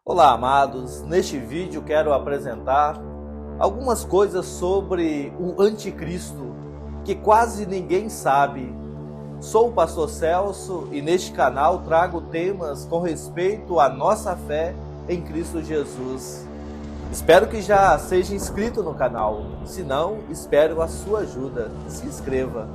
Olá, amados. Neste vídeo quero apresentar algumas coisas sobre o anticristo que quase ninguém sabe. Sou o pastor Celso e neste canal trago temas com respeito à nossa fé em Cristo Jesus. Espero que já seja inscrito no canal. Se não, espero a sua ajuda. Se inscreva.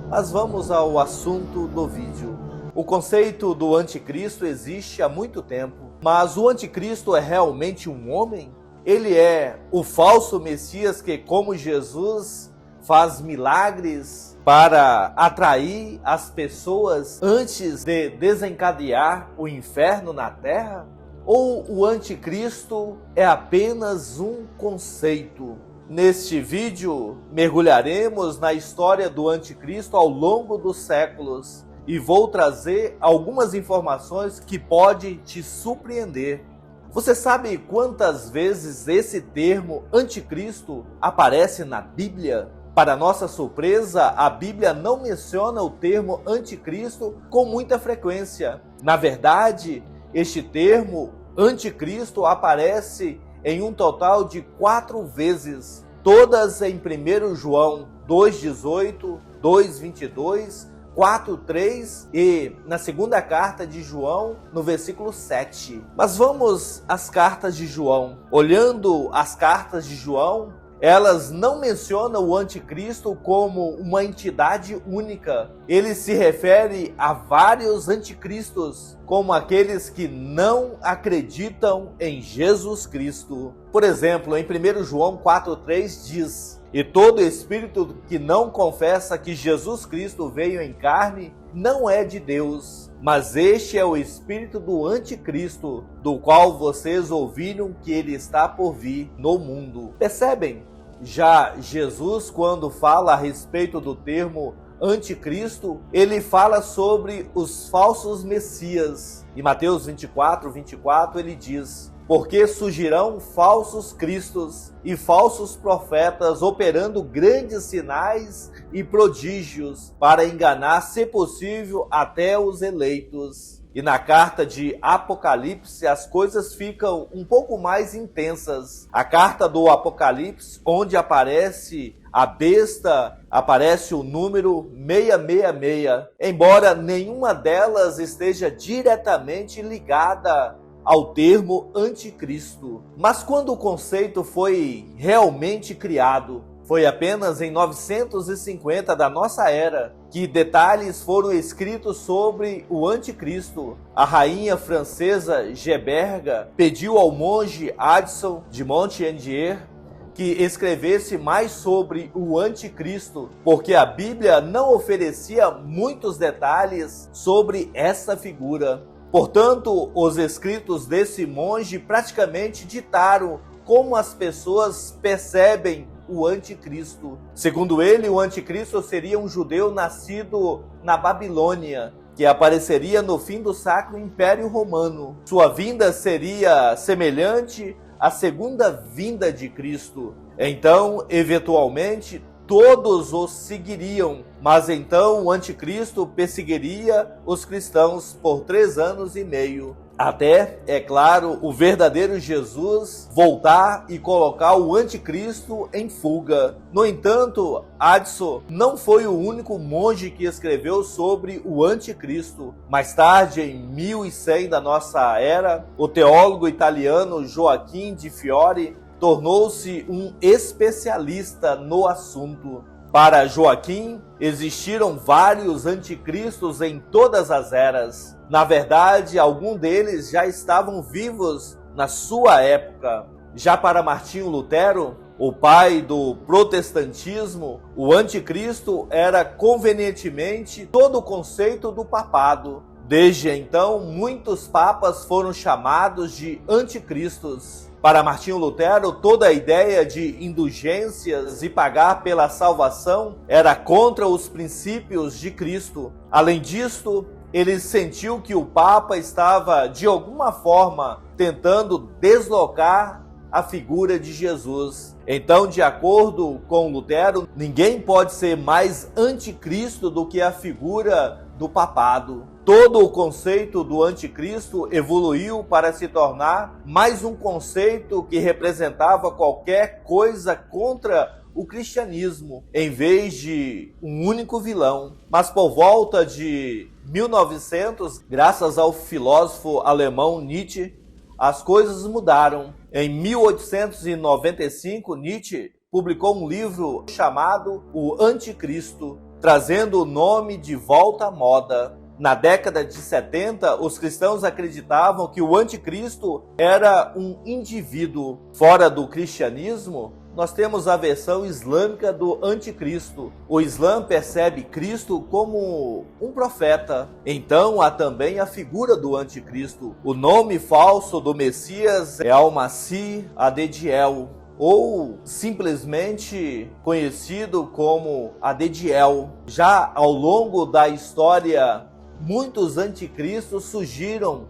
Mas vamos ao assunto do vídeo. O conceito do anticristo existe há muito tempo. Mas o anticristo é realmente um homem? Ele é o falso Messias que, como Jesus, faz milagres para atrair as pessoas antes de desencadear o inferno na terra? Ou o anticristo é apenas um conceito? Neste vídeo, mergulharemos na história do anticristo ao longo dos séculos e vou trazer algumas informações que podem te surpreender. Você sabe quantas vezes esse termo anticristo aparece na Bíblia? Para nossa surpresa, a Bíblia não menciona o termo anticristo com muita frequência. Na verdade, este termo anticristo aparece em um total de 4 vezes, todas em 1 João 2,18, 2,22, 4:3 e na segunda carta de João, no versículo 7. Mas vamos às cartas de João. Olhando as cartas de João, elas não mencionam o anticristo como uma entidade única. Ele se refere a vários anticristos, como aqueles que não acreditam em Jesus Cristo. Por exemplo, em 1 João 4:3 diz: "E todo espírito que não confessa que Jesus Cristo veio em carne não é de Deus, mas este é o espírito do anticristo, do qual vocês ouviram que ele está por vir no mundo." Percebem? Já Jesus, quando fala a respeito do termo anticristo, ele fala sobre os falsos messias. Em Mateus 24:24 ele diz: "Porque surgirão falsos cristos e falsos profetas, operando grandes sinais e prodígios, para enganar, se possível, até os eleitos." E na carta de Apocalipse as coisas ficam um pouco mais intensas. A carta do Apocalipse, onde aparece a besta, aparece o número 666, embora nenhuma delas esteja diretamente ligada ao termo anticristo. Mas quando o conceito foi realmente criado? Foi apenas em 950 da nossa era que detalhes foram escritos sobre o anticristo. A rainha francesa Geberga pediu ao monge Addison de Montpensier que escrevesse mais sobre o anticristo, porque a Bíblia não oferecia muitos detalhes sobre essa figura. Portanto, os escritos desse monge praticamente ditaram como as pessoas percebem o anticristo. Segundo ele, o anticristo seria um judeu nascido na Babilônia, que apareceria no fim do Sacro Império Romano. Sua vinda seria semelhante à segunda vinda de Cristo. Então, eventualmente, todos os seguiriam, mas então o anticristo perseguiria os cristãos por 3 anos e meio. Até, é claro, o verdadeiro Jesus voltar e colocar o anticristo em fuga. No entanto, Addison não foi o único monge que escreveu sobre o anticristo. Mais tarde, em 1100 da nossa era, o teólogo italiano Joaquim de Fiore tornou-se um especialista no assunto. Para Joaquim, existiram vários anticristos em todas as eras. Na verdade, alguns deles já estavam vivos na sua época. Já para Martinho Lutero, o pai do protestantismo, o anticristo era convenientemente todo o conceito do papado. Desde então, muitos papas foram chamados de anticristos. Para Martinho Lutero, toda a ideia de indulgências e pagar pela salvação era contra os princípios de Cristo. Além disso, ele sentiu que o Papa estava, de alguma forma, tentando deslocar a figura de Jesus. Então, de acordo com Lutero, ninguém pode ser mais anticristo do que a figura do papado. todo o conceito do anticristo evoluiu para se tornar mais um conceito que representava qualquer coisa contra o cristianismo, em vez de um único vilão. Mas por volta de 1900, graças ao filósofo alemão Nietzsche, as coisas mudaram. Em 1895, Nietzsche publicou um livro chamado O Anticristo, trazendo o nome de volta à moda. Na década de 70, os cristãos acreditavam que o anticristo era um indivíduo. Fora do cristianismo, nós temos a versão islâmica do anticristo. O Islã percebe Cristo como um profeta. Então há também a figura do anticristo. O nome falso do Messias é Al-Masih Adediel, ou simplesmente conhecido como Adediel. Já ao longo da história, muitos anticristos surgiram.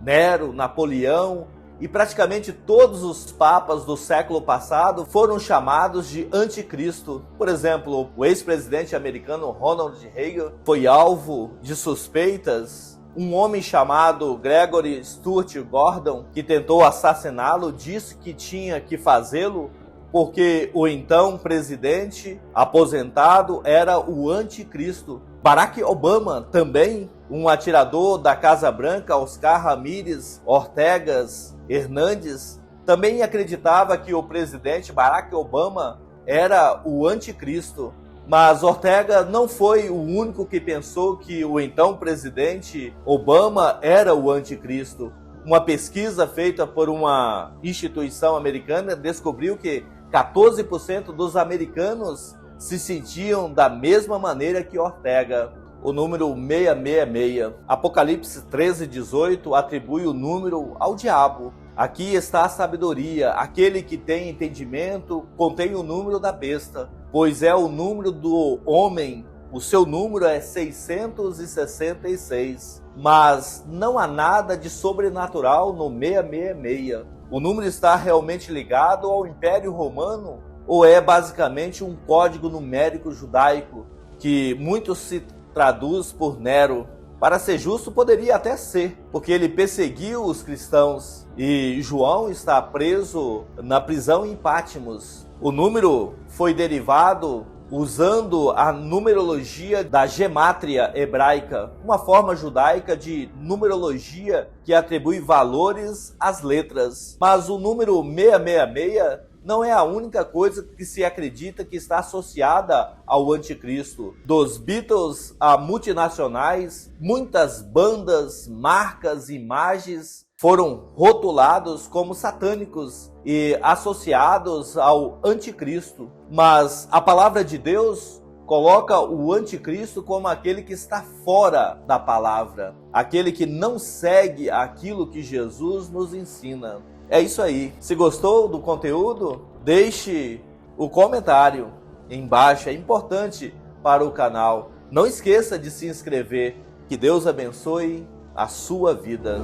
Nero, Napoleão e praticamente todos os papas do século passado foram chamados de anticristo. Por exemplo, o ex-presidente americano Ronald Reagan foi alvo de suspeitas. Um homem chamado Gregory Stuart Gordon, que tentou assassiná-lo, disse que tinha que fazê-lo porque o então presidente aposentado era o anticristo. Barack Obama, também um atirador da Casa Branca, Oscar Ramírez Ortegas Hernandes, também acreditava que o presidente Barack Obama era o anticristo. Mas Ortega não foi o único que pensou que o então presidente Obama era o anticristo. Uma pesquisa feita por uma instituição americana descobriu que 14% dos americanos se sentiam da mesma maneira que Ortega. O número 666. Apocalipse 13:18 atribui o número ao diabo. Aqui está a sabedoria. Aquele que tem entendimento contém o número da besta, pois é o número do homem. O seu número é 666. Mas não há nada de sobrenatural no 666. O número está realmente ligado ao Império Romano ou é basicamente um código numérico judaico que muito se traduz por Nero? Para ser justo, poderia até ser, porque ele perseguiu os cristãos e João está preso na prisão em Patmos. O número foi derivado usando a numerologia da gemátria hebraica, uma forma judaica de numerologia que atribui valores às letras. Mas o número 666 não é a única coisa que se acredita que está associada ao anticristo. Dos Beatles a multinacionais, muitas bandas, marcas, imagens foram rotulados como satânicos e associados ao anticristo. Mas a palavra de Deus coloca o anticristo como aquele que está fora da palavra, aquele que não segue aquilo que Jesus nos ensina. É isso aí. Se gostou do conteúdo, deixe o comentário embaixo. É importante para o canal. Não esqueça de se inscrever. Que Deus abençoe a sua vida.